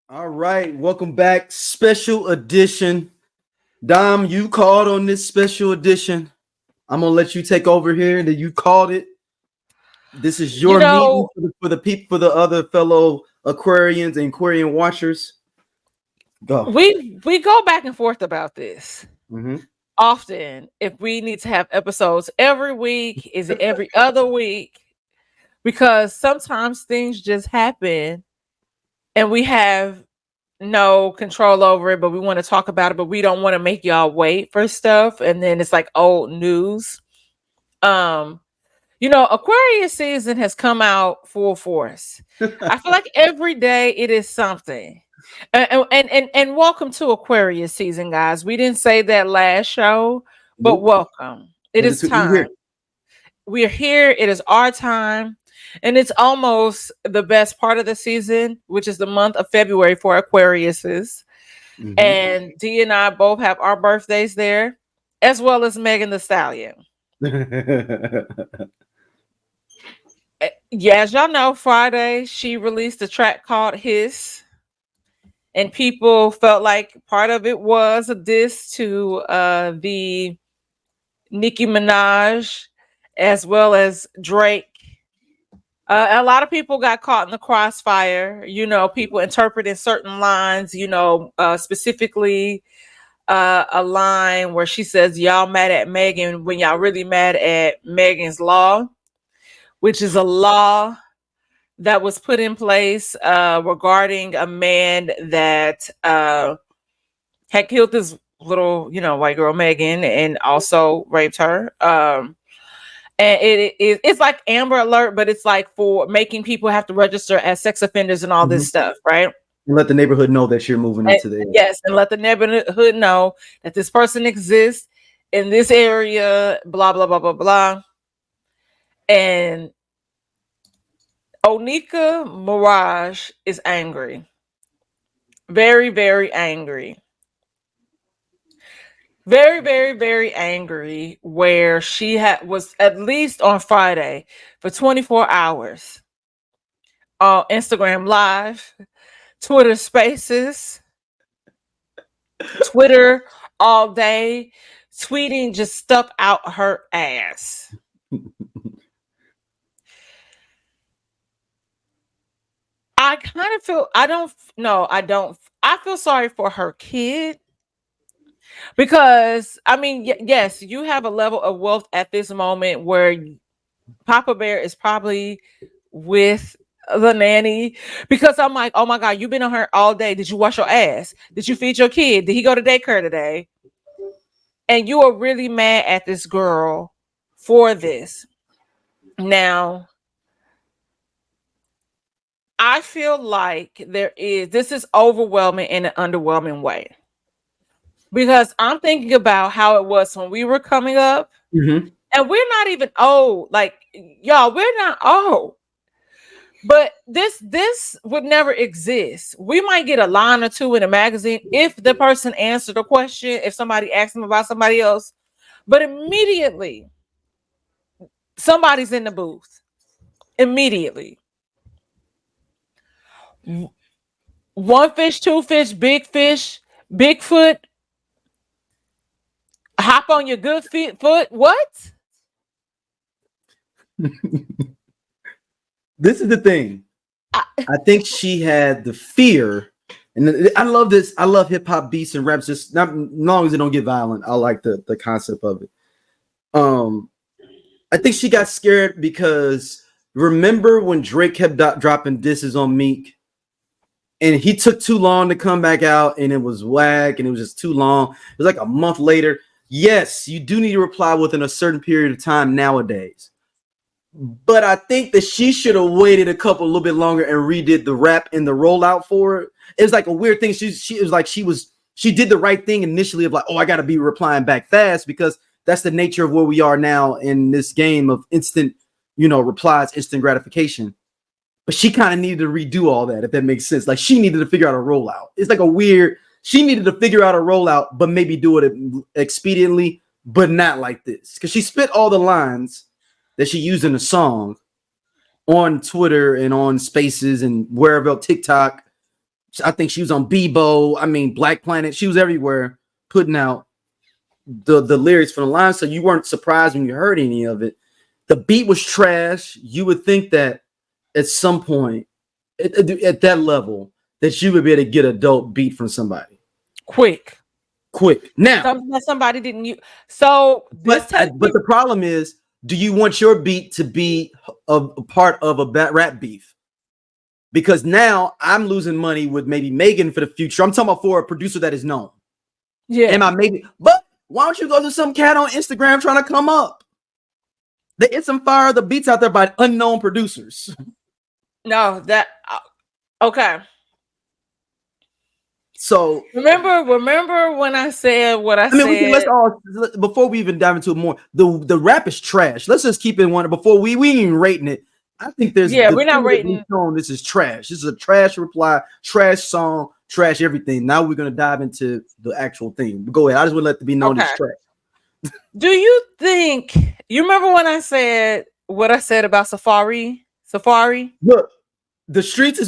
All right, welcome back. Special edition. Dom, you called on this special edition. I'm gonna let you take over here. That you called it. This is You your meeting know, for the people, for the other fellow Aquarians and Aquarian watchers. Go. we go back and forth about this Hmm. often. If we need to have episodes every week, is it every other week? Because sometimes things just happen and we have no control over it, but we want to talk about it, but we don't want to make y'all wait for stuff, and then it's like old news. Um, Aquarius season has come out full force. I feel like every day it is something. And welcome to Aquarius season, guys. We didn't say that last show, but Nope. welcome. It But it's is we here. time. We're here. It is our time. And it's almost the best part of the season, which is the month of February for Aquariuses. Hmm. And D and I both have our birthdays there, as well as Megan the Stallion. Yeah, as y'all know, Friday she released a track called His, and people felt like part of it was a diss to the Nicki Minaj as well as Drake. A lot of people got caught in the crossfire. People interpreting certain lines. Specifically a line where she says, "Y'all mad at Megan when y'all really mad at Megan's Law," which is a law that was put in place regarding a man that had killed this little, white girl Megan and also raped her. And it's like Amber Alert, but it's like for making people have to register as sex offenders and all this Hmm. stuff, right? And let the neighborhood know that you're moving And, into the. yes, and let the neighborhood know that this person exists in this area, blah blah blah blah blah. And Onika Mirage is angry, very very angry, very very very angry. Where she was at least on Friday for 24 hours on Instagram Live, Twitter Spaces, Twitter all day, tweeting just stuff out her ass. I kind of feel I don't no, I don't I feel sorry for her kid because I mean, yes, you have a level of wealth at this moment where Papa Bear is probably with the nanny, because I'm like, oh my god, you've been on her all day. Did you wash your ass? Did you feed your kid? Did he go to daycare today? And you are really mad at this girl for this. Now, I feel like this is overwhelming in an underwhelming way, because I'm thinking about how it was when we were coming up, Hmm. and we're not even old. Like, y'all, we're not old. But this would never exist. We might get a line or two in a magazine if the person answered a question, if somebody asked them about somebody else, but immediately somebody's in the booth. Immediately. One fish, two fish, Bigfoot, hop on your good foot. What? This is the thing. I, I think she had the fear, and I love this. I love hip hop beats and raps. Just not as long as they don't get violent. I like the concept of it. Um, I think she got scared because remember when Drake kept dropping disses on Meek, and he took too long to come back out, and it was whack, and it was just too long. It was like a month later. Yes, you do need to reply within a certain period of time nowadays. But I think that she should have waited a little bit longer and redid the rap and the rollout for it. It was like a weird thing. She was like she did the right thing initially of like, oh, I got to be replying back fast because that's the nature of where we are now in this game of instant, replies, instant gratification. But she kind of needed to redo all that, if that makes sense. Like she needed to figure out a rollout. It's like a weird. She needed to figure out a rollout, but maybe do it expediently, but not like this because she spit all the lines that she used in the song on Twitter and on Spaces and wherever else, TikTok. I think she was on Bebo. I mean, Black Planet. She was everywhere putting out the lyrics for the line. So you weren't surprised when you heard any of it. The beat was trash. You would think that at some point, at that level, that you would be able to get a dope beat from somebody quick. Now, Somebody didn't use. So but the problem is, do you want your beat to be a part of a rap beef? Because now I'm losing money with maybe Megan for the future. I'm talking about for a producer that is known. Yeah. Am I maybe? But why don't you go to some cat on Instagram trying to come up? There is some fire the beats out there by unknown producers. No, that okay. So remember when I said what I said? Let's all, before we even dive into it more, the rap is trash. Let's just keep it one before we ain't even rating it. I think there's we're not rating. This is trash. This is a trash reply, trash song, trash everything. Now we're gonna dive into the actual thing. Go ahead. I just want to let it be known as trash. Do you think you remember when I said what I said about Safari? Look, the streets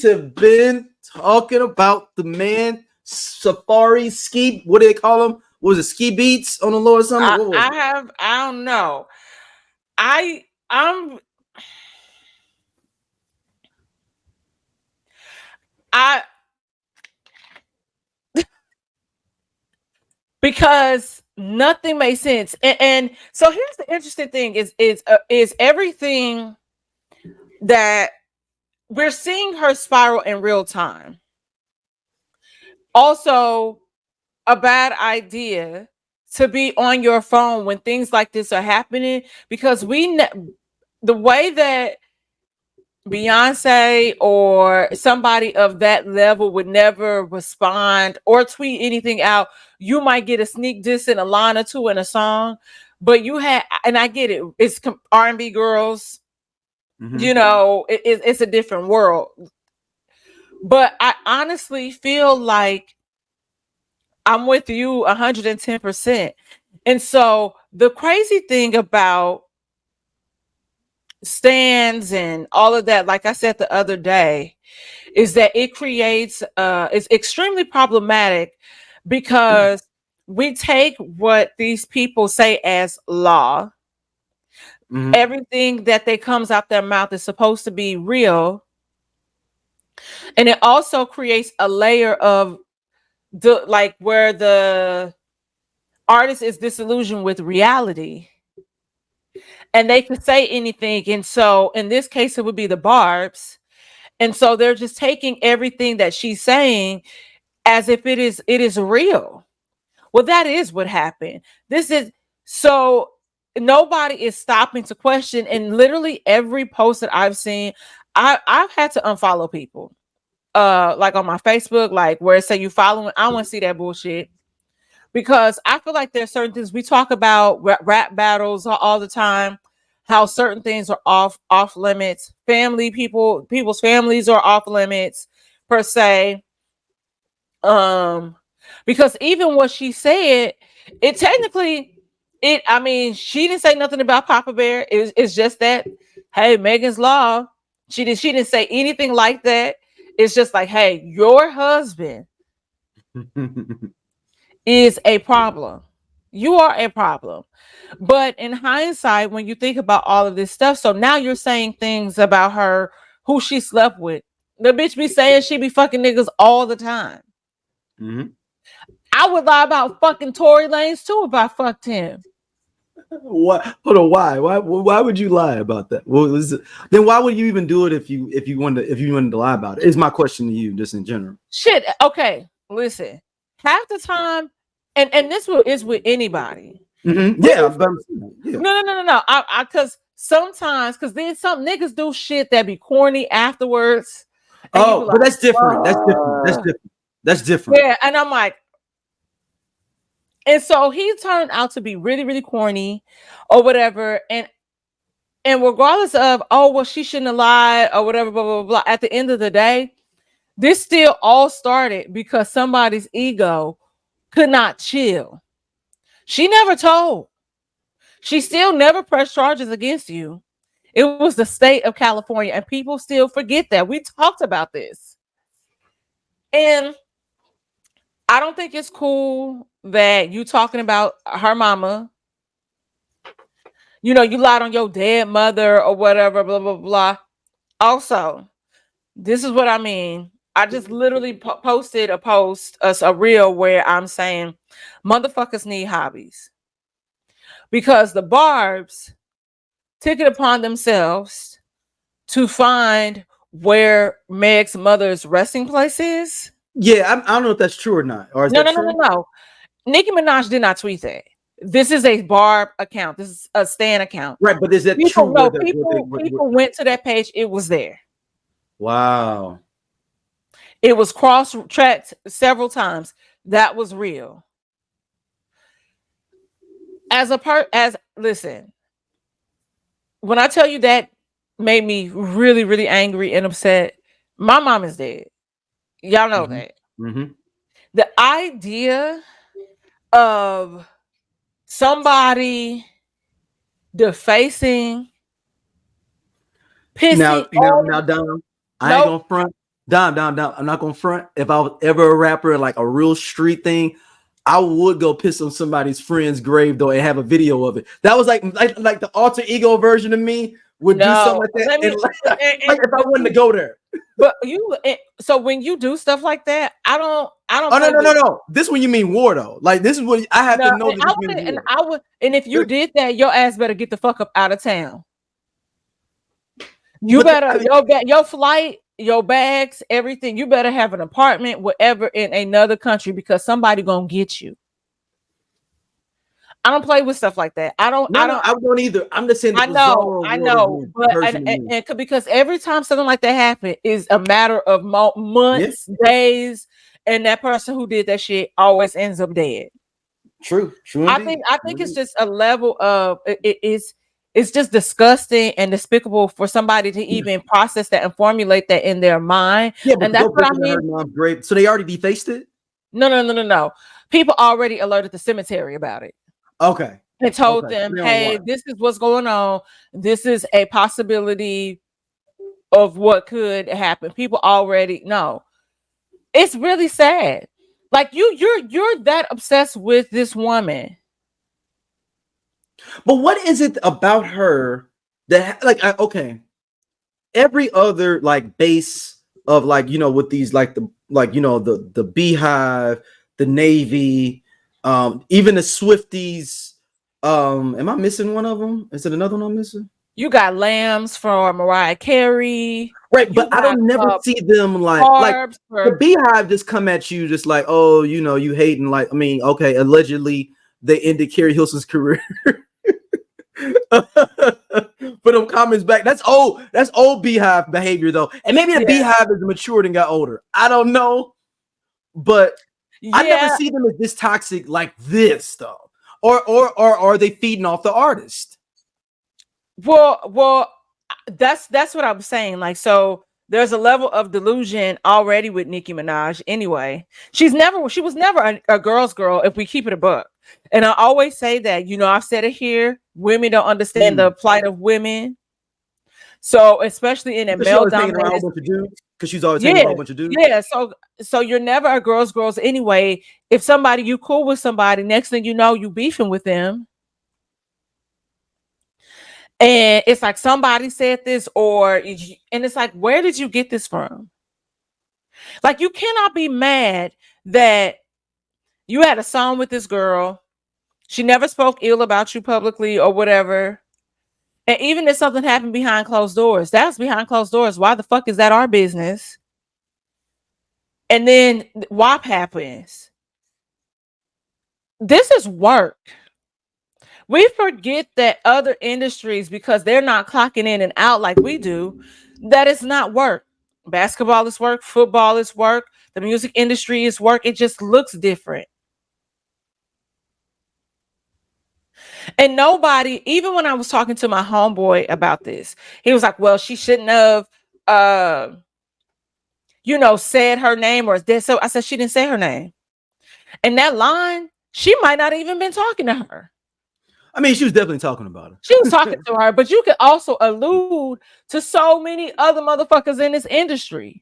have been talking about the man Safari ski. What do they call him? What was it? Ski beats on the lower something? I don't know. I'm because nothing makes sense. And so here's the interesting thing is everything that we're seeing her spiral in real time. Also, a bad idea to be on your phone when things like this are happening, because the way that Beyonce or somebody of that level would never respond or tweet anything out. You might get a sneak diss in a line or two in a song, but you had, and I get it, it's R&B girls, you know, it's a different world. But I honestly feel like I'm with you 110%. And so the crazy thing about stands and all of that, like I said the other day, is that it creates it's extremely problematic because we take what these people say as law. Everything that they comes out their mouth is supposed to be real, and it also creates a layer of where the artist is disillusioned with reality. And they could say anything. And so in this case, it would be the Barbs. And so they're just taking everything that she's saying as if it is real. Well, that is what happened. So nobody is stopping to question. And literally every post that I've seen, I've had to unfollow people. Like on my Facebook, like where it say you following, I don't want to see that bullshit. Because I feel like there's certain things we talk about rap battles all the time, how certain things are off limits. People's families are off limits per se. Because even what she said, it technically, she didn't say nothing about Papa Bear. It's just that, hey, Megan's Law. She didn't say anything like that. It's just like, hey, your husband is a problem. You are a problem. But in hindsight, when you think about all of this stuff, so now you're saying things about her, who she slept with. The bitch be saying she be fucking niggas all the time. I would lie about fucking Tory Lanez too if I fucked him. What? Hold on. Why would you lie about that? Then why would you even do it if you wanted to lie about it? Is my question to you, just in general. Shit. Okay. Listen. Half the time, and this is with anybody. Yeah. No. I because sometimes, because then some niggas do shit that be corny afterwards. Oh, but that's different. That's different. Yeah, and I'm like, and so he turned out to be really, really corny, or whatever, and regardless of, oh well, she shouldn't have lied or whatever, blah blah blah. At the end of the day, this still all started because somebody's ego could not chill. She never told. She still never pressed charges against you. It was the state of California, and people still forget that. We talked about this. And I don't think it's cool that you talking about her mama. You know, you lied on your dead mother or whatever, blah, blah, blah. Also, this is what I mean. I just literally posted a post, a reel where I'm saying motherfuckers need hobbies because the Barbs took it upon themselves to find where Meg's mother's resting place is. Yeah, I don't know if that's true or not. Or is No, that no, no, true? no, no. Nicki Minaj did not tweet that. This is a Barb account. This is a Stan account. Right, but is that true? People, no, people went to that page. It was there. Wow. It was cross-tracked several times. That was real. Listen, when I tell you that made me really, really angry and upset, my mom is dead. Y'all know that. Mm-hmm. The idea of somebody defacing, pissing now, Dom, I ain't gonna front. Dom, I'm not gonna front. If I was ever a rapper, like a real street thing, I would go piss on somebody's friend's grave though and have a video of it. That was like the alter ego version of me would do something like that. Like if I wanted to go there. But so when you do stuff like that, I don't. Oh no. This one you mean war though. Like this is what I have to know. And if you did that, your ass better get the fuck up out of town. You better your flight, your bags, everything. You better have an apartment, whatever, in another country because somebody gonna get you. I don't play with stuff like that. I don't either. I'm just saying. I know, but because every time something like that happens, is a matter of months, days, and that person who did that shit always ends up dead. True. I think it's just a level of it's just disgusting and despicable for somebody to even process that and formulate that in their mind. Yeah, and that's what I mean. Great. So they already defaced it? No. People already alerted the cemetery about it. Okay. And told them, hey, this is what's going on. This is a possibility of what could happen. People already know. It's really sad. Like you're that obsessed with this woman. But what is it about her that every other like base of like, you know, with these like the Beehive, the Navy, even the Swifties. Am I missing one of them? Is it another one I'm missing? You got Lambs for Mariah Carey. Right, but I don't never see them like the Beehive just come at you just like, oh, you know, you hating. Like, I mean, okay, allegedly they ended Carrie Hilson's career. Put them comments back. That's old Beehive behavior though. And maybe the Beehive is matured and got older. I don't know. But I never see them as this toxic like this though. Or are they feeding off the artist? Well, that's what I'm saying. Like, so there's a level of delusion already with Nicki Minaj. Anyway, she was never a girl's girl. If we keep it a buck, and I always say that, you know, I've said it here. Women don't understand the plight of women. So especially in a male dominated, because she's always hanging around a bunch of dudes. Yeah. So you're never a girl's anyway. If you cool with somebody, next thing you know, you beefing with them. And it's like somebody said this, and it's like, where did you get this from? Like, you cannot be mad that you had a song with this girl. She never spoke ill about you publicly or whatever. And even if something happened behind closed doors, that's behind closed doors. Why the fuck is that our business? And then WAP happens. This is work. We forget that other industries, because they're not clocking in and out like we do, that it's not work. Basketball is work. Football is work. The music industry is work. It just looks different. And nobody, even when I was talking to my homeboy about this, he was like, well, she shouldn't have, said her name or this. So I said, she didn't say her name. And that line, she might not even been talking to her. I mean, she was definitely talking about her. She was talking to her, but you could also allude to so many other motherfuckers in this industry.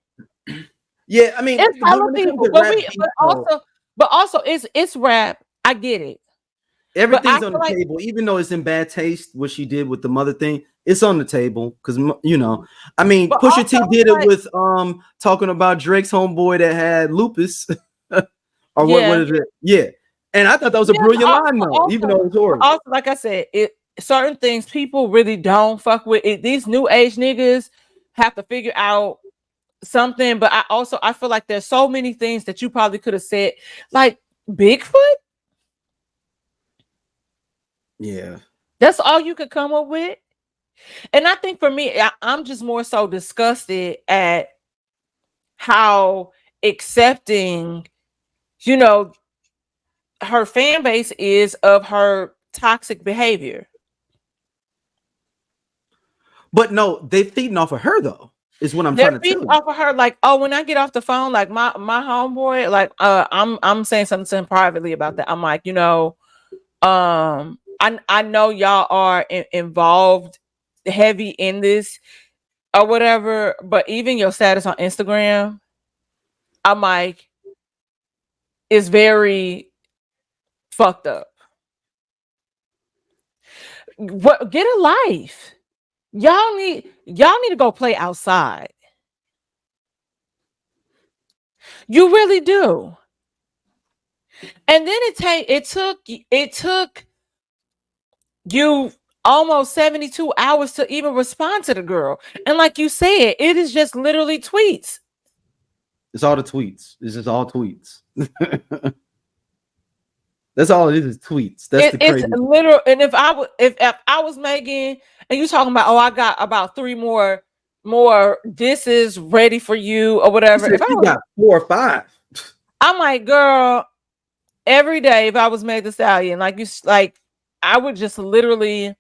Yeah, I mean, It's but hella when it comes people, to rap beef, though, but also it's rap. I get it, but I everything's on feel the like table. Even though it's in bad taste, what she did with the mother thing, it's on the table. Because you know, I mean, but Pusha T also did it's it like with talking about Drake's homeboy that had lupus, or what yeah, is it? Yeah, and I thought that was a yeah, brilliant line though, even though it was but horrible. also like I said, it certain things people really don't fuck with. It, these new age niggas have to figure out something, but I feel like there's so many things that you probably could have said, like Bigfoot. Yeah. That's all you could come up with. And I think for me, I'm just more so disgusted at how accepting, you know, her fan base is of her toxic behavior. But no, they feeding off of her though, is what I'm They're trying to tell feeding you. off of her, like, oh, when I get off the phone, like my homeboy, like, I'm saying something to him privately about that. I'm like, I know y'all are involved heavy in this or whatever, but even your status on Instagram, I'm like, is very fucked up. What, get a life. Y'all need to go play outside. You really do. And then it took you almost 72 hours to even respond to the girl. And like you said, it is just literally tweets. It's all the tweets. It's just all tweets. That's all it is tweets. That's the It's crazy. literal. And if I was Megan and you talking about, oh, I got about three more disses ready for you or She whatever. said If I she was, got 4 or 5. I'm like, girl, every day if I was Meg the Stallion, like I would just literally,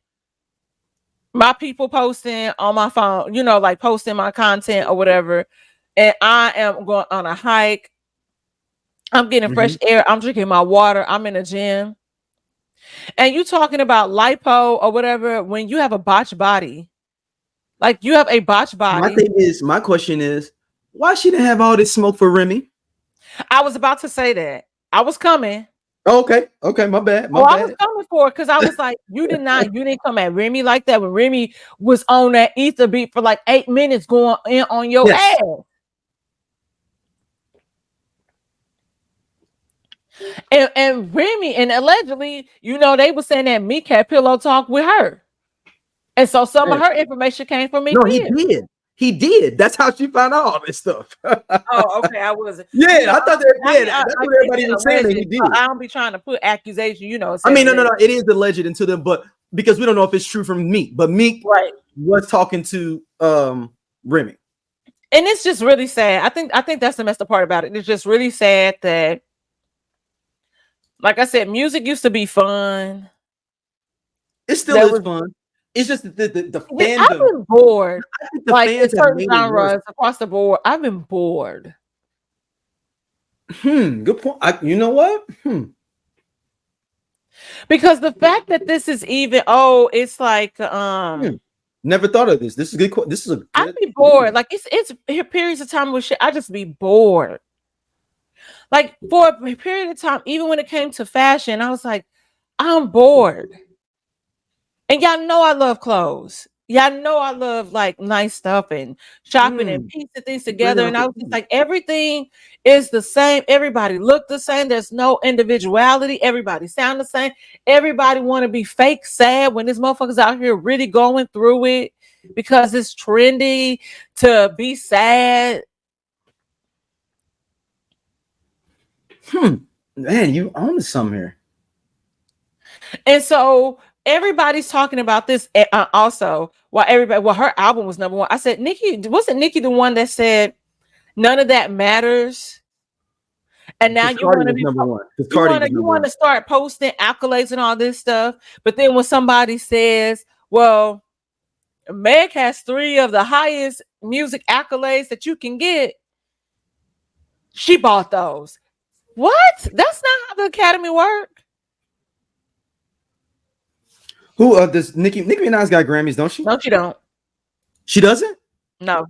my people posting on my phone, like posting my content or whatever, and I am going on a hike. I'm getting fresh Mhm. air. I'm drinking my water. I'm in a gym. And you talking about lipo or whatever when you have a botched body. Like you have a botched body. My question is, why she didn't have all this smoke for Remy? I was about to say that. I was coming. Oh, okay, my bad, my Oh, I was bad. coming for it because I was like, you didn't come at Remy like that when Remy was on that ether beat for like 8 minutes going in on your Yes. ass. And Remy, and allegedly, they were saying that Meek had pillow talk with her. And so some of Yes. her information came from Meek No, he Mill. did. He did. That's how she found out all this stuff. Oh, okay. I wasn't. Yeah, I thought that. Yeah, that's Like what they everybody said, was saying that he alleged. So did. I don't be trying to put accusation. It I says mean, no, alleged. it is alleged into them, but because we don't know if it's true from Meek, but Meek Right. was talking to Remy. And it's just really sad. I think that's the messed up part about it. It's just really sad that, like I said, music used to be fun. It still There is was. fun. It's just the I've fandom. been bored. I think the Like in fans have certain made it worse. genres across the board, I've been bored. Good point. You know what? Because the fact that this is even, it's like Never thought of this. This is good. This is a I'd good. be bored. Like it's periods of time with shit. I just be bored. Like for a period of time, even when it came to fashion, I was like, I'm bored. And y'all know I love clothes. Y'all know I love like nice stuff and shopping and piecing things together. And I was just like, everything is the same. Everybody look the same. There's no individuality. Everybody sound the same. Everybody want to be fake sad when this motherfucker's out here really going through it because it's trendy to be sad. Man, you own some here. And so everybody's talking about this also. Well, her album was number one. I said, wasn't Nicki the one that said none of that matters? And now Because Cardi was number one. Because Cardi was you number want one. to start posting accolades and all this stuff. But then when somebody says, well, Meg has 3 of the highest music accolades that you can get, she bought those. What? That's not how the Academy work. Who does Nicki Minaj got Grammys, don't she? No, she don't. She doesn't? No.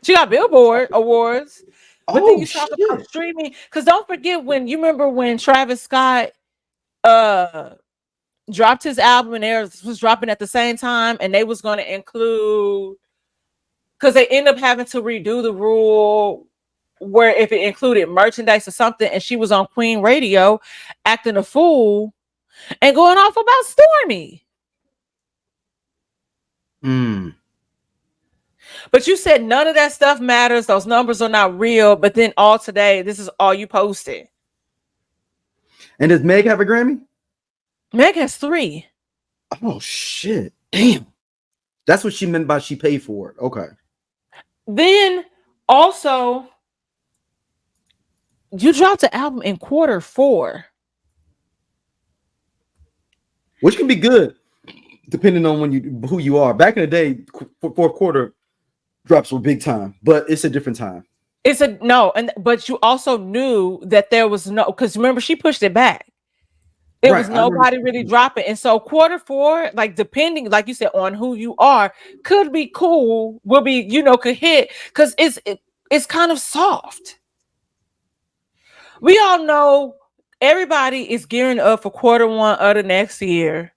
She got Billboard awards. But then Oh you talk about shit. streaming, because don't forget when you remember when Travis Scott uh dropped his album and theirs was dropping at the same time, and they was going to include, because they end up having to redo the rule where if it included merchandise or something, and she was on Queen Radio acting a fool and going off about Stormy. Mm. But you said none of that stuff matters. Those numbers are not real. But then all today, this is all you posted. And does Meg have a Grammy? Meg has 3. Oh shit. Damn. That's what she meant by she paid for it. Okay. Then also, you dropped the album in quarter 4. Which can be good depending on who you are. Back in the day, fourth quarter drops were big time, but it's a different time. It's a no, but you also knew that there was no, because remember she pushed it back. There was nobody really dropping, and so quarter 4, like depending, like you said, on who you are, could be cool, will be, could hit, because it's kind of soft. We all know everybody is gearing up for quarter 1 of the next year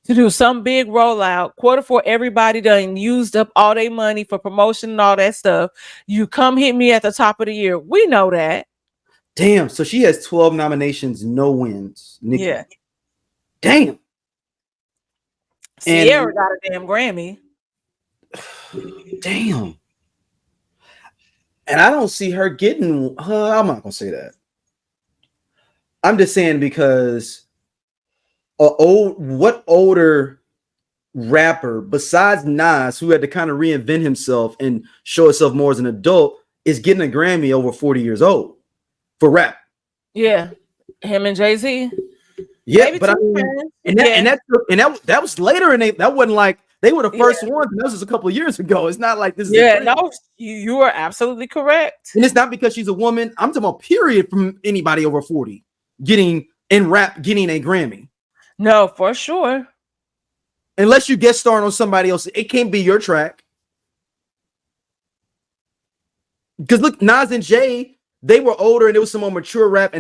to do some big rollout. Quarter 4, everybody done used up all their money for promotion and all that stuff. You come hit me at the top of the year. We know that. Damn. So she has 12 nominations, no wins. Nicki. Yeah. Damn. Sierra got a damn Grammy. Damn. And I don't see her getting. I'm not gonna say that. I'm just saying because what older rapper besides Nas, who had to kind of reinvent himself and show himself more as an adult, is getting a Grammy over 40 years old for rap? Yeah, him and Jay-Z. Yeah, maybe but I mean, that was later, and that wasn't like they were the first ones. And that was just a couple of years ago. It's not like this. Yeah, no, you are absolutely correct. And it's not because she's a woman. I'm talking about period from anybody over 40 getting a Grammy. No, for sure. Unless you guest starring on somebody else, it can't be your track. Because look, Nas and Jay, they were older and it was some more mature rap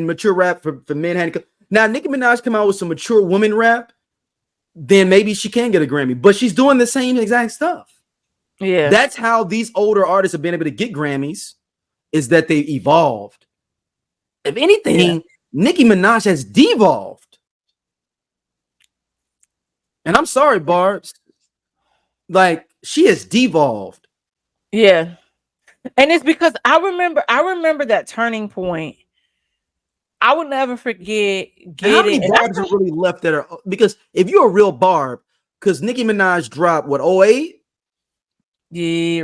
for men. Now, Nicki Minaj come out with some mature woman rap, then maybe she can get a Grammy. But she's doing the same exact stuff. Yeah. That's how these older artists have been able to get Grammys, is that they evolved. If anything, Nicki Minaj has devolved. And I'm sorry, Barbs. Like, she has devolved. Yeah. And it's because I remember that turning point. I will never forget getting. How many Barbs are really left that are, because if you're a real Barb, because Nicki Minaj dropped what, 08? Yeah,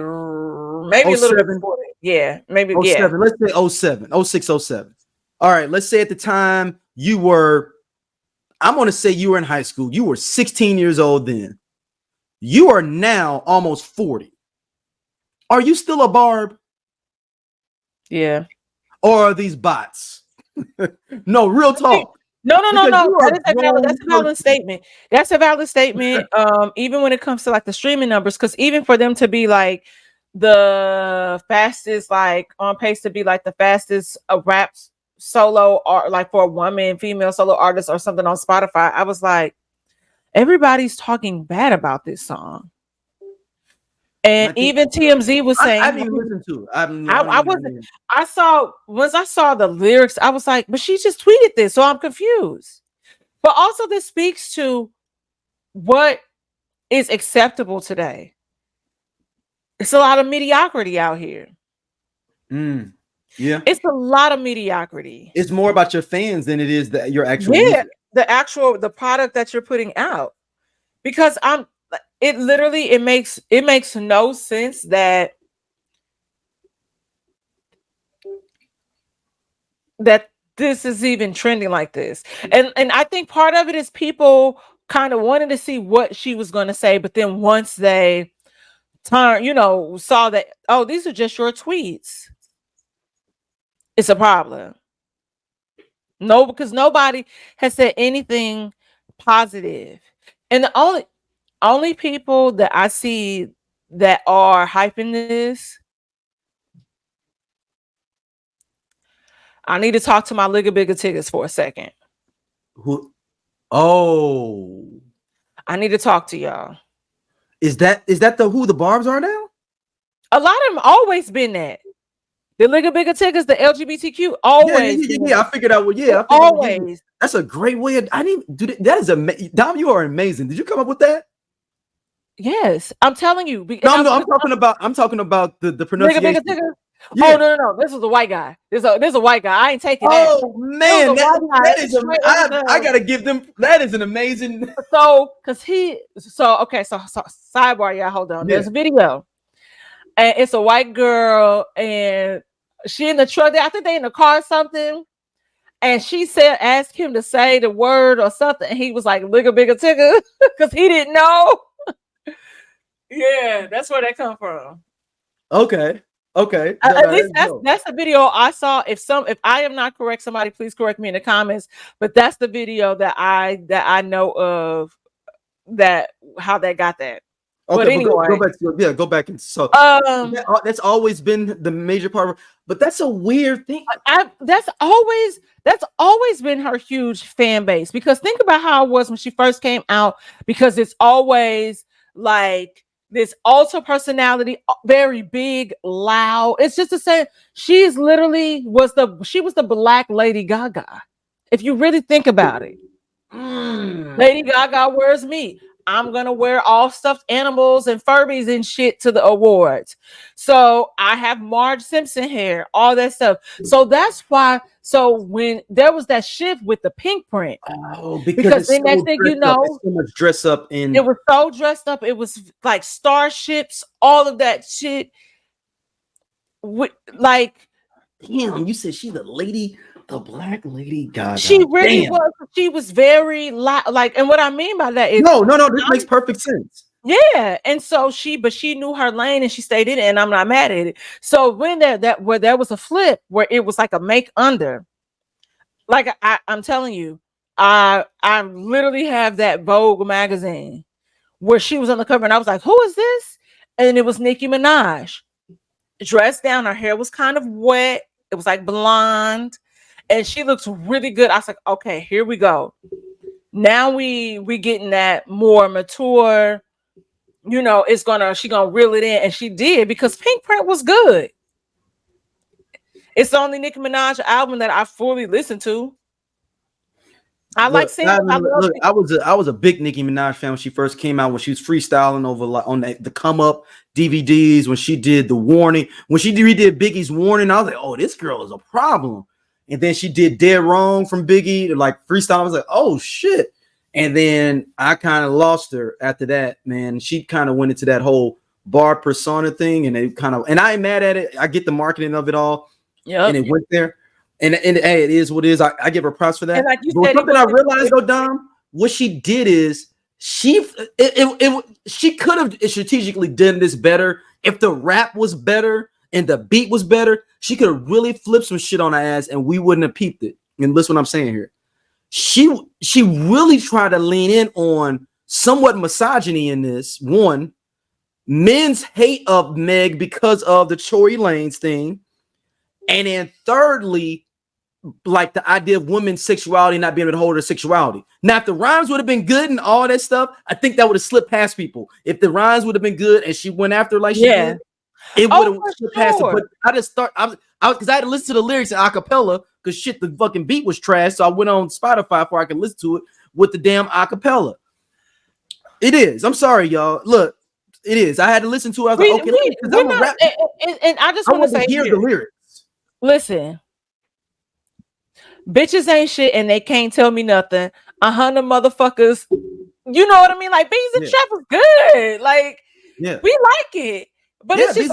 maybe 07? A little bit before that. Yeah, maybe 07. Yeah. Let's say 07, 06, 07. All right, let's say at the time I'm going to say you were in high school. You were 16 years old then. You are now almost 40. Are you still a Barb? Yeah. Or are these bots? No, real talk. No. That's a valid statement. That's a valid statement. Even when it comes to like the streaming numbers, because even for them to be like the fastest, like on pace to be like the fastest rap solo, or like for a woman, female solo artist or something on Spotify, I was like, everybody's talking bad about this song. And even TMZ was saying, I didn't even listen to it. Once I saw the lyrics, I was like, but she just tweeted this, so I'm confused. But also, this speaks to what is acceptable today. It's a lot of mediocrity out here. Yeah, it's a lot of mediocrity. It's more about your fans than it is that your actual music. The product that you're putting out. Because it makes no sense that this is even trending like this. And I think part of it is people kind of wanted to see what she was going to say, but then once they saw that, oh, these are just your tweets, it's a problem. No, because nobody has said anything positive. And the only people that I see that are hyping this I need to talk to my Ligga Bigga tickets for a second. Who? Oh, I need to talk to y'all. is that the who the Barbs are now? A lot of them always been that. The Ligga Bigga tickets, the LGBTQ, Yeah, always. I figured out. Well, yeah, I figured always. That's a great way. I didn't do that. That is amazing. Dom, you are amazing. Did you come up with that? Yes, I'm telling you. No, I'm talking about the pronunciation. Ligga Bigga. Yeah. Oh no! This was a white guy. This is a white guy. I ain't taking that. Oh man, that is I gotta give them. That is an amazing. So okay. So sidebar, yeah. Hold on. There's a video, and it's a white girl, and she in the truck. I think they in the car or something. And she asked him to say the word or something, and he was like, "Ligga Bigga Tigga," because he didn't know. Yeah, that's where that come from. Okay. At least that's the video I saw. If I am not correct, somebody please correct me in the comments. But that's the video that I know of, that how they got that. Okay, but anyway, go back and so that's always been the major part. But that's a weird thing. That's always been her huge fan base, because think about how it was when she first came out. Because it's always like this alter personality, very big, loud. It's just the same. She was the Black Lady Gaga. If you really think about it, Lady Gaga wears me. I'm gonna wear all stuffed animals and Furbies and shit to the awards. So I have Marge Simpson hair, all that stuff. So that's why. So when there was that shift with the pink print, because the next thing you know, so much dress up in. It was so dressed up. It was like starships, all of that shit. Like, damn, you said she's the Black Lady Gaga. She really was. She was very like, and what I mean by that is no, this makes perfect sense. Yeah, and so she knew her lane and she stayed in it, and I'm not mad at it. So when where there was a flip where it was like a make under, like I'm telling you, I literally have that Vogue magazine where she was on the cover, and I was like, who is this? And it was Nicki Minaj, dressed down. Her hair was kind of wet. It was like blonde. And she looks really good. I was like, okay, here we go. Now we getting that more mature, she gonna reel it in. And she did, because Pink Print was good. It's the only Nicki Minaj album that I fully listened to. I was a big Nicki Minaj fan when she first came out, when she was freestyling over on the Come Up DVDs, when she did the Warning, when she redid Biggie's Warning. I was like, oh, this girl is a problem. And then she did Dead Wrong from Biggie, like freestyle. I was like, oh shit. And then I kind of lost her after that, man. She kind of went into that whole bar persona thing, and I ain't mad at it. I get the marketing of it all. Yeah. And it went there. And hey, it is what it is. I give her props for that. Like but something I realized though, Dom, what she did is she could have strategically done this better if the rap was better and the beat was better. She could have really flipped some shit on her ass, and we wouldn't have peeped it. And listen what I'm saying here. She really tried to lean in on somewhat misogyny in this. One, men's hate of Meg because of the Tory Lanez thing. And then thirdly, like the idea of women's sexuality not being able to hold her sexuality. Now, if the rhymes would have been good and all that stuff, I think that would have slipped past people. If the rhymes would have been good and she went after like she did, it would have slipped past it. But I just because I had to listen to the lyrics in acapella, because shit, the fucking beat was trash. So I went on Spotify before I could listen to it with the damn acapella. It is. I'm sorry, y'all. Look, it is. I had to listen to it. I was like, okay, I'm a rap. And I just want to say, hear the lyrics. Listen, bitches ain't shit, and they can't tell me nothing. 100 motherfuckers, you know what I mean? Like, Bees and Trap is good. Like, we like it, but it's just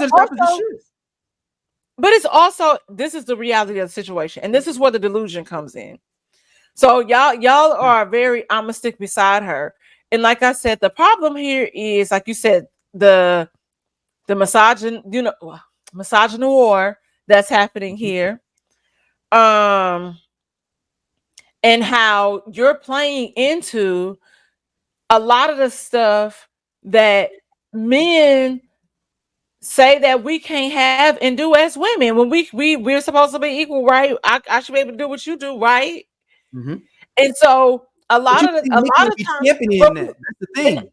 it's also this is the reality of the situation, and this is where the delusion comes in. So y'all are very, I'm gonna stick beside her, and like I said, the problem here is, like you said, the misogyny war that's happening here, and how you're playing into a lot of the stuff that men say that we can't have and do as women when we're supposed to be equal, right? I should be able to do what you do, right? Mm-hmm. And so But you think a Nicki lot would of be times, championing that? That's the thing.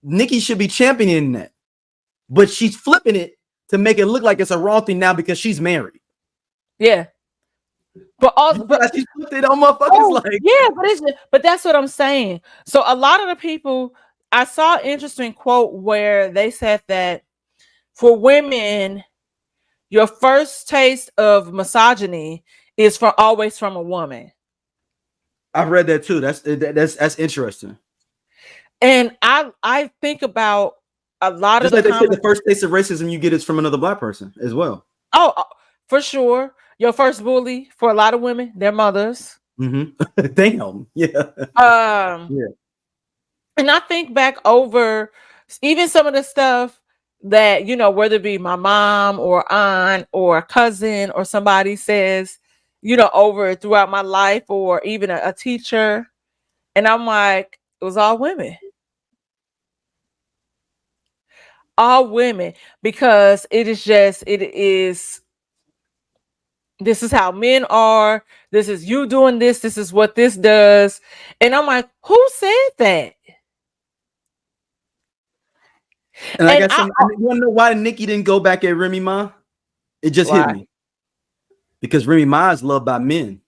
Nicki should be championing that, but she's flipping it to make it look like it's a wrong thing now because she's married. yeah. But She flipped it on motherfuckers oh, like yeah, but that's what I'm saying. So a lot of the people, I saw an interesting quote where they said that for women, your first taste of misogyny is from always from a woman. I've read that too. That's interesting. And I think about a lot of Just the like they said, comments. the first taste of racism you get is from another black person as well. Oh, for sure. Your first bully for a lot of women, their mothers. Mm-hmm. Damn. Yeah. Yeah. And I think back over even some of the stuff that, whether it be my mom or aunt or a cousin or somebody says, over throughout my life or even a teacher. And I'm like, it was all women. All women, because it is this is how men are. This is you doing this. This is what this does. And I'm like, who said that? And I And got some. You want to know why Nicki didn't go back at Remy Ma? It just hit why? me because Remy Ma is loved by men.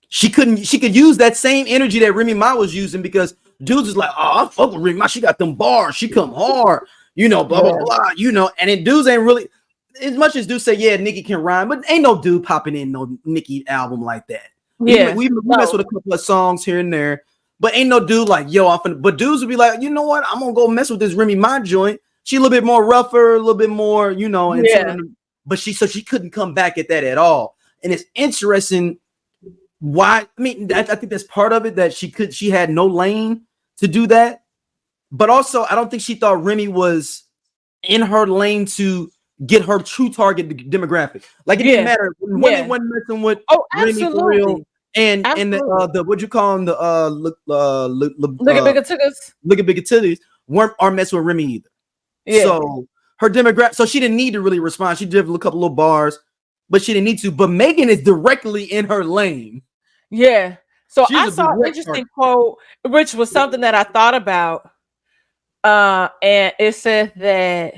She could use that same energy that Remy Ma was using because dudes is like, oh, I fuck with Remy Ma. She got them bars. She come hard. Blah blah blah. And it dudes ain't really as much as dudes say, yeah, Nicki can rhyme, but ain't no dude popping in no Nicki album like that. Yeah, We mess with a couple of songs here and there, but ain't no dude like but dudes would be like, you know what? I'm gonna go mess with this Remy Ma joint. She a little bit more rougher, a little bit more, but she couldn't come back at that at all. And it's interesting why. I mean, I think that's part of it that she had no lane to do that, but also I don't think she thought Remy was in her lane to get her true target demographic. Like it didn't matter when women wasn't messing with Remy for real. And the what you call them, the look at bigger tickets. Look at bigger titties aren't messing with Remy either. Yeah. So her demographic, so she didn't need to really respond. She did a couple little bars, but she didn't need to. But Megan is directly in her lane. Yeah. So I saw an interesting quote, which was something that I thought about. And it said that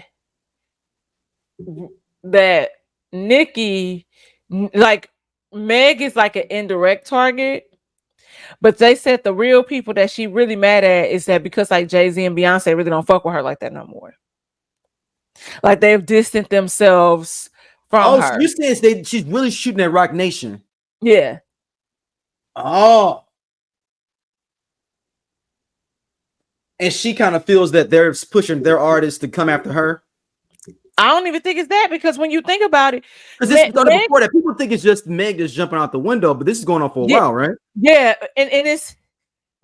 Nicki, like Meg is like an indirect target. But they said the real people that she really mad at is that because like Jay-Z and Beyonce really don't fuck with her like that no more. Like they've distanced themselves from her. So you saying she's really shooting at Rock Nation? Yeah. Oh. And she kind of feels that they're pushing their artists to come after her. I don't even think it's that, because when you think about it, because this before that, people think it's just Meg that's jumping out the window, but this is going on for a while, right? Yeah, and it's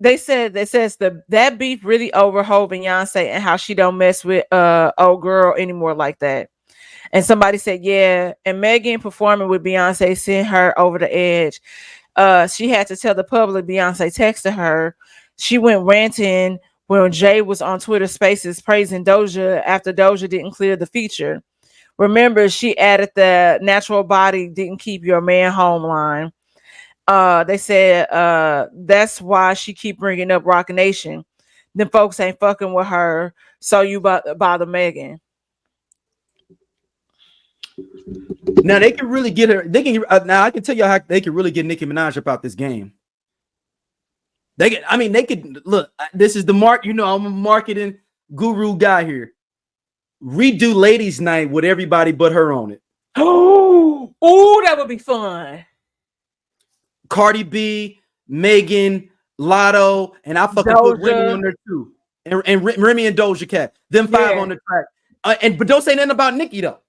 that beef really over Hov and Beyonce and how she don't mess with old girl anymore like that. And somebody said, yeah, and Megan performing with Beyonce sent her over the edge. She had to tell the public Beyonce texted her. She went ranting when Jay was on Twitter Spaces praising Doja after Doja didn't clear the feature. Remember, she added the natural body didn't keep your man home line. They said that's why she keep bringing up Rock Nation. Then folks ain't fucking with her, so you bother Megan. Now they can really get her. They can now. I can tell you how they can really get Nicki Minaj about this game. They could look. This is the mark. I'm a marketing guru guy here. Redo Ladies Night with everybody but her on it. Oh, that would be fun. Cardi B, Megan, Lotto, and I fucking put Remy on there too, and Remy and Doja Cat. Them five on the track. But don't say nothing about Nicki though.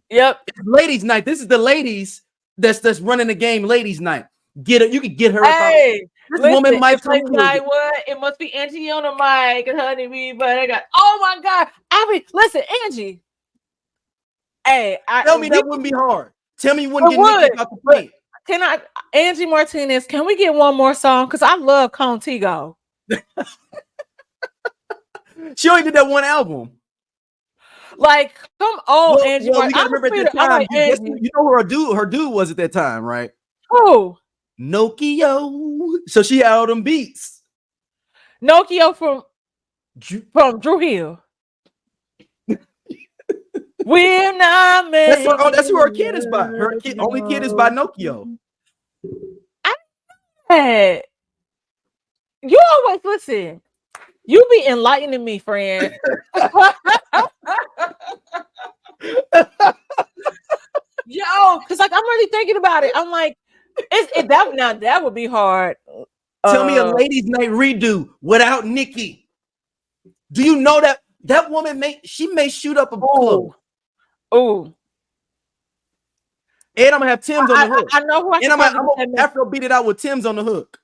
Yep. It's Ladies Night. This is the ladies that's running the game. Ladies Night. Get it. You can get her. Hey, this woman might come like what? It must be Angie on the mic and Honey Bee, but I got. Oh my God! Listen, Angie. Hey, tell me that wouldn't be hard. Tell me you wouldn't get Nicki off the plate. Can I, Angie Martinez? Can we get one more song? Because I love Contigo. She only did that one album. Like, come on, Angie. Well, we got to I'm remember at afraid. that I'm time. like, Angie, You know who her dude was at that time, right? who? Nokia. So she had all them beats. Nokia from Drew Hill. We're not making That's who her kid is by. Her kid, only kid is by Nokia. I You always listen. You be enlightening me, friend. Yo, because like I'm really thinking about it. I'm like, that would be hard. Tell me a ladies' night redo without Nicki. Do you know that woman may shoot up a club? Oh, And I'm gonna have Tim's on the hook. I know who I And can I'm probably gonna Afro beat it out with Tim's on the hook.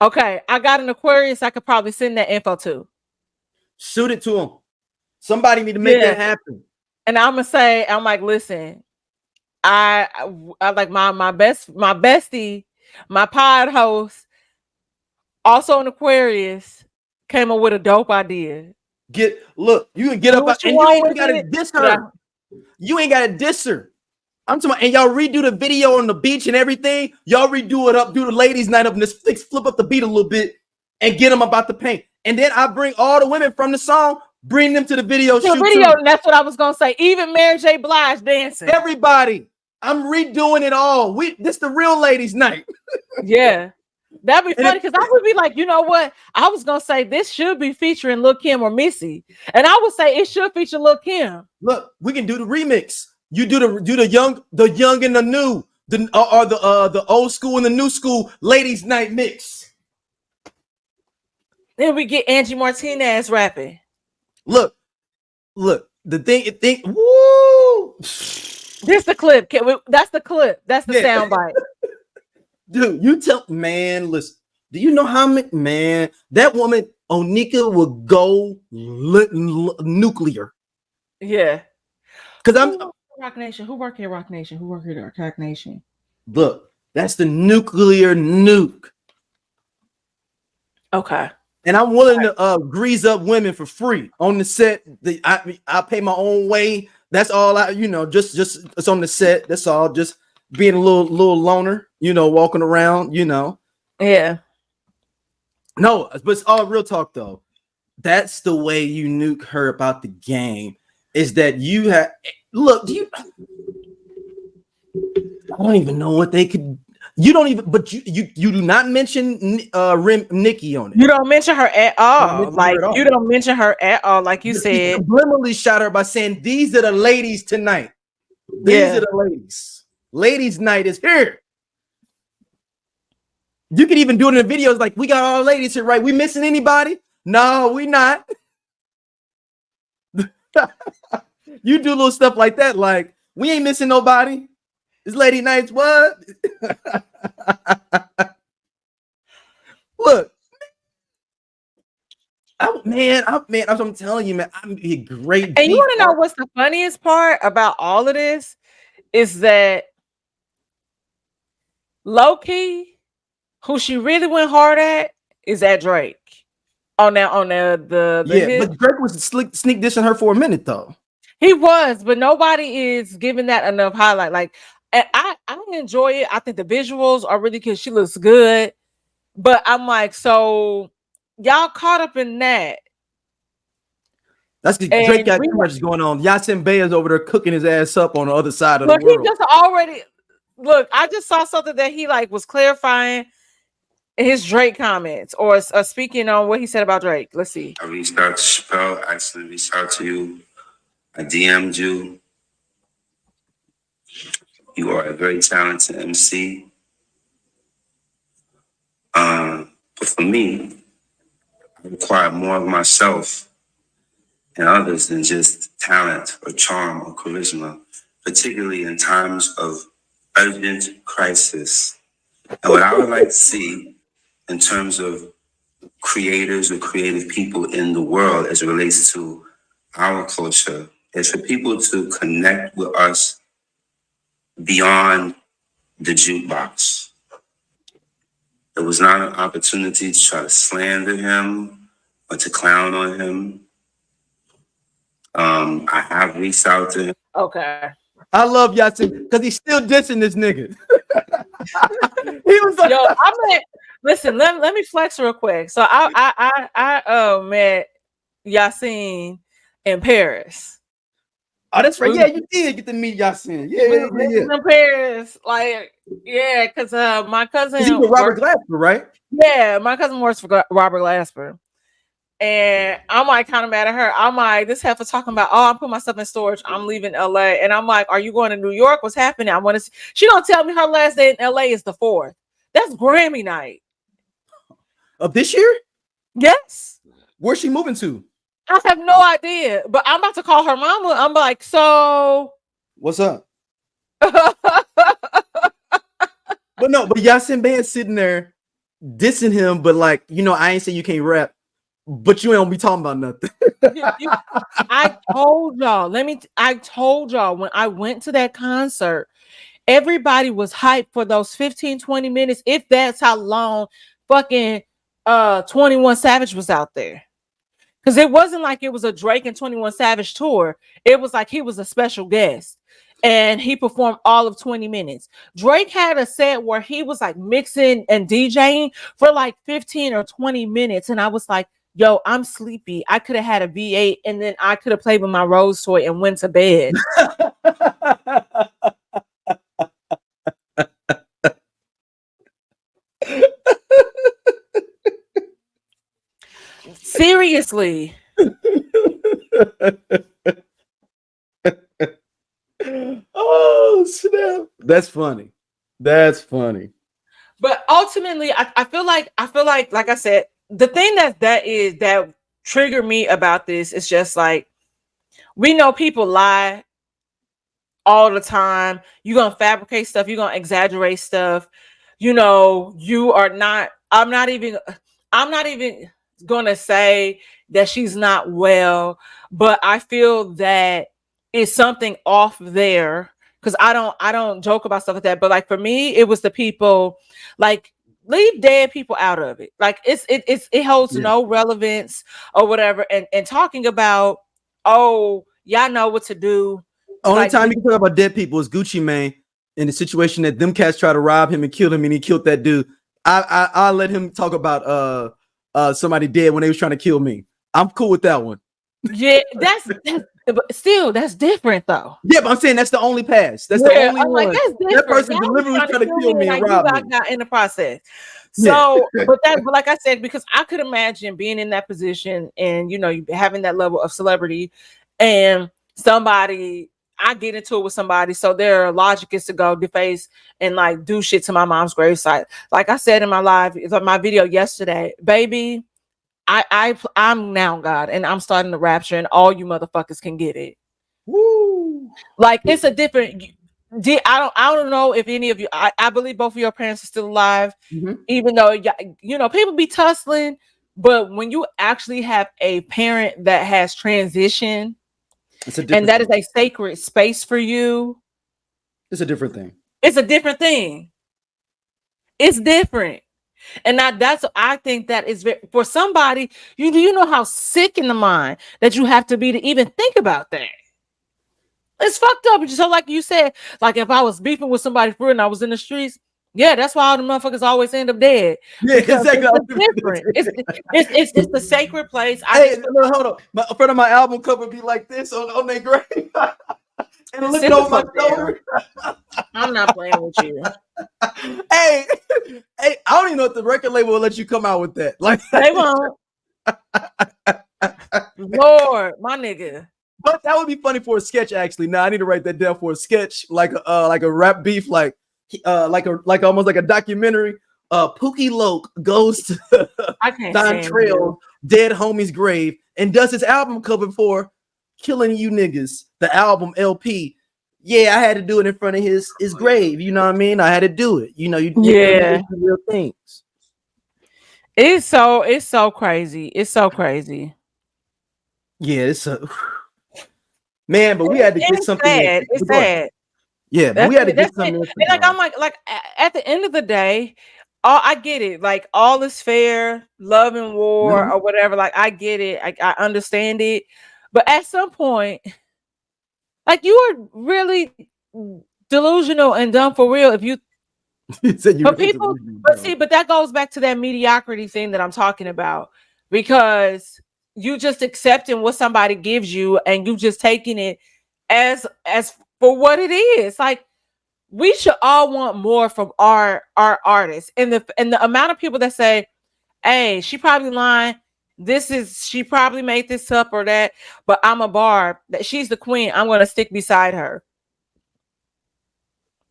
Okay, I got an Aquarius. I could probably send that info to. Shoot it to him. Somebody need to make that happen. And I'm gonna say, I'm like, listen, I like my bestie, my pod host, also an Aquarius, came up with a dope idea. You can get up and you ain't gotta diss her. You ain't gotta diss her. I'm talking about, and y'all redo the video on the beach and everything. Y'all redo it up, do the ladies' night up, and just flip up the beat a little bit and get them about the paint. And then I bring all the women from the song, bring them to the video shoot. And that's what I was gonna say. Even Mary J. Blige dancing. Everybody, I'm redoing it all. This the real ladies' night. Yeah. That'd be funny because I would be like, you know what? I was gonna say this should be featuring Lil' Kim or Missy, and I would say it should feature Lil' Kim. Look, we can do the remix. You do the young and the new, the old school and the new school ladies' night mix. Then we get Angie Martinez rapping. Look, the thing. Woo! This the clip. That's the clip. That's the soundbite. Dude, listen. Do you know how many that woman Onika will go nuclear? Yeah. Because I'm Rock Nation. Who work here? Rock Nation. Who work here? Rock Nation. Look, that's the nuclear nuke. Okay. And I'm willing to grease up women for free on the set. I pay my own way. That's all just it's on the set. That's all. Just being a little loner, walking around, Yeah. No, but it's all real talk though. That's the way you nuke her about the game. Is that you have I don't even know what they could. You don't even, but you do not mention Nicki on it. You don't mention her at all. You don't mention her at all, like you said. Subliminally shot her by saying, "These are the ladies tonight. These are the ladies. Ladies' night is here." You can even do it in the videos, like we got all the ladies here, right? We missing anybody? No, we not. You do little stuff like that, like we ain't missing nobody. It's lady nights. What? Look, I'm telling you, man, I'm a great. And you want to know what's the funniest part about all of this is that low key, who she really went hard at is at Drake. On the hit. But Drake was sneak dissing her for a minute though. He was, but nobody is giving that enough highlight. Like, I enjoy it. I think the visuals are really good. She looks good, but I'm like, so y'all caught up in that. That's because Drake got too much going on. Yasin Bey is over there cooking his ass up on the other side of the world. He just already I just saw something that he was clarifying his Drake comments or speaking on what he said about Drake. Let's see. I reached out to Chappelle, actually reached out to you. I DM'd you. You are a very talented MC. But for me, I require more of myself and others than just talent or charm or charisma, particularly in times of urgent crisis. And what I would like to see in terms of creators or creative people in the world as it relates to our culture is for people to connect with us beyond the jukebox. It was not an opportunity to try to slander him or to clown on him. I have reached out to him. Okay. I love Yasin because he's still dissing this nigga. He was like, Yo, listen, let me flex real quick. So I met Yasin in Paris. oh, that's right. Yeah, you did get to meet Yasin. Yeah. In Paris, like, yeah, because my cousin He's with Robert Glasper, right? Yeah, my cousin works for Robert Glasper. And I'm like kind of mad at her. I'm like, this heifer talking about, oh, I'm putting myself in storage. I'm leaving LA. And I'm like, are you going to New York? What's happening? I want to. She don't tell me her last day in LA is the 4th. That's Grammy night of this year. Yes. Where's she moving to? I have no idea. But I'm about to call her mama. I'm like, so what's up? But Yasin Band sitting there dissing him. But like, I ain't say you can't rap. But you ain't be talking about nothing. I told y'all. I told y'all when I went to that concert, everybody was hyped for those 15, 20 minutes. If that's how long fucking 21 Savage was out there. Because it wasn't like it was a Drake and 21 Savage tour. It was like he was a special guest. And he performed all of 20 minutes. Drake had a set where he was like mixing and DJing for like 15 or 20 minutes. And I was like, yo, I'm sleepy. I could have had a V8 and then I could have played with my Rose toy and went to bed. Seriously. Oh, snap. That's funny. But ultimately, I feel like I said, the thing that triggered me about this is just like, we know people lie all the time. You're gonna fabricate stuff, you're gonna exaggerate stuff. I'm not even gonna say that she's not well, but I feel that it's something off there. Because I don't joke about stuff like that. But like for me, it was the people, like, leave dead people out of it. Like it holds no relevance or whatever. And talking about, oh, y'all know what to do. Only time you can talk about dead people is Gucci Mane in the situation that them cats try to rob him and kill him, and he killed that dude. I'll let him talk about somebody dead when they was trying to kill me. I'm cool with that one. Yeah, but still, that's different though. Yeah, but I'm saying that's the only pass. That's the only one. Like, that's that person deliberately was trying to kill me and rob me. Got in the process. So, but like I said, because I could imagine being in that position and you having that level of celebrity, and somebody, I get into it with somebody, so their logic is to go deface and like do shit to my mom's gravesite. Like I said in my video yesterday, baby, I'm now God, and I'm starting the rapture, and all you motherfuckers can get it. Woo! Like it's a different. I don't know if any of you. I believe both of your parents are still alive, even though people be tussling. But when you actually have a parent that has transitioned, and that is a sacred space for you, it's a different thing. It's a different thing. It's different. And I think that is for somebody, you know how sick in the mind that you have to be to even think about that. It's fucked up. So like you said, like if I was beefing with somebody for real and I was in the streets, yeah, that's why all the motherfuckers always end up dead. Yeah, exactly. It's different. It's the sacred place. Hold on. A friend of my album cover be like this on their grave. And looking over my shoulder. I'm not playing with you. Hey, I don't even know if the record label will let you come out with that. Like they won't. Lord, my nigga. But that would be funny for a sketch, actually. Now I need to write that down for a sketch, like a rap beef, like almost like a documentary. Pookie Loke goes to Don Trail, dead homie's grave, and does his album cover for Killing You Niggas, the album LP. Yeah, I had to do it in front of his grave. You know what I mean? I had to do it. You real things. It's so crazy. It's so crazy. Yeah, it's a man, but we had to get something. Sad. It's sad. Yeah, but we had to get something. And like I'm like at the end of the day, I get it. Like all is fair, love and war or whatever. Like I get it. I understand it. But at some point, like, you are really delusional and dumb for real if you You said you but really people delusional, but bro. see, but that goes back to that mediocrity thing that I'm talking about, because you just accepting what somebody gives you and you just taking it as for what it is. Like, we should all want more from our artists, and the amount of people that say, hey, she probably lying, she probably made this up or that, but I'm a barb, that she's the queen, I'm gonna stick beside her.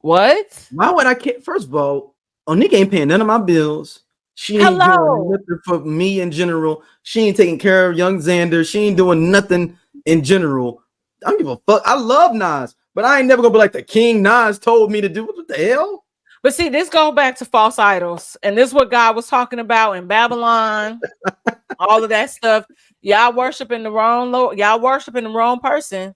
What? Why would I care? First of all, Onika ain't paying none of my bills. She ain't doing Hello. nothing for me in general. She ain't taking care of young Xander. She ain't doing nothing in general. I don't give a fuck. I love Nas, but I ain't never gonna be like the King Nas told me to do. What the hell? But see, this goes back to false idols, and this is what God was talking about in Babylon. All of that stuff. Y'all worshiping the wrong Lord. Y'all worshiping the wrong person.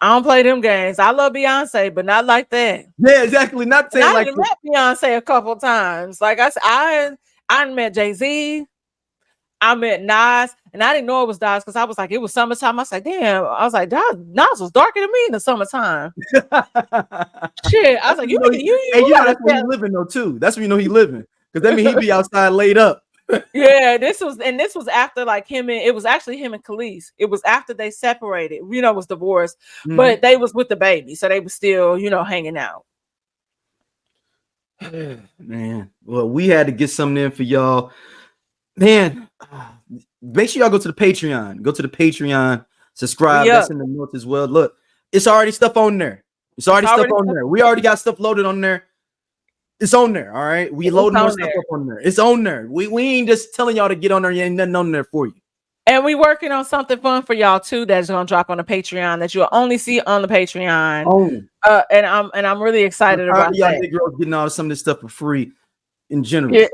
I don't play them games. I love Beyonce, but not like that. Yeah, exactly. Not And saying I like done met Beyonce a couple times. Like I said, I met Jay-Z. I met Nas, and I didn't know it was Nas because I was like, it was summertime. I was like, damn. I was like, Nas was darker than me in the summertime. Shit. I was like, you hey, you know gotta that's where he tell. living though too. That's where you know he living because that mean he be outside laid up. Yeah, this was after like it was actually him and Khalees. It was after they separated, was divorced, but they was with the baby, so they was still, hanging out. Man, well, we had to get something in for y'all. Man, make sure y'all go to the Patreon. Go to the Patreon, subscribe. Yeah, That's in the notes as well. Look, it's already stuff on there. It's already stuff on there. We already got stuff loaded on there. It's on there. All right. We loading more stuff up on there. It's on there. We ain't just telling y'all to get on there. Ain't nothing on there for you. And we working on something fun for y'all too that's gonna drop on the Patreon that you'll only see on the Patreon. And I'm really excited about y'all that. girls getting all some of this stuff for free in general. Yeah.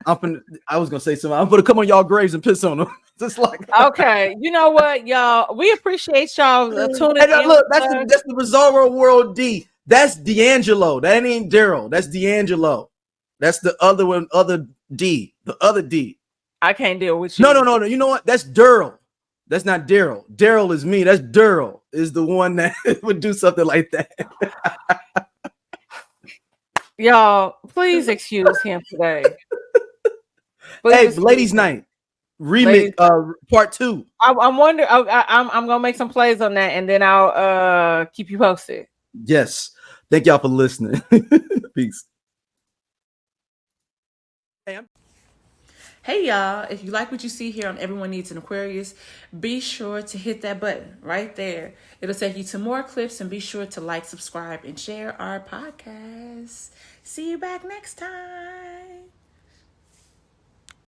I was gonna say something. I'm gonna come on y'all graves and piss on them. Just like okay, you know what, y'all? We appreciate y'all tuning in. Look, that's the Bizarro World D. That's D'Angelo. That ain't Daryl. That's D'Angelo. That's the other one, other D. The other D. I can't deal with you. No. You know what? That's Daryl. That's not Daryl. Daryl is me. That's Daryl is the one that would do something like that. Y'all, please excuse him today. Hey, Ladies' Night remix, part 2. I'm wondering. I'm gonna make some plays on that, and then I'll keep you posted. Yes. Thank y'all for listening. Peace. Hey y'all, if you like what you see here on Everyone Needs an Aquarius, be sure to hit that button right there. It'll take you to more clips, and be sure to like, subscribe, and share our podcast. See you back next time.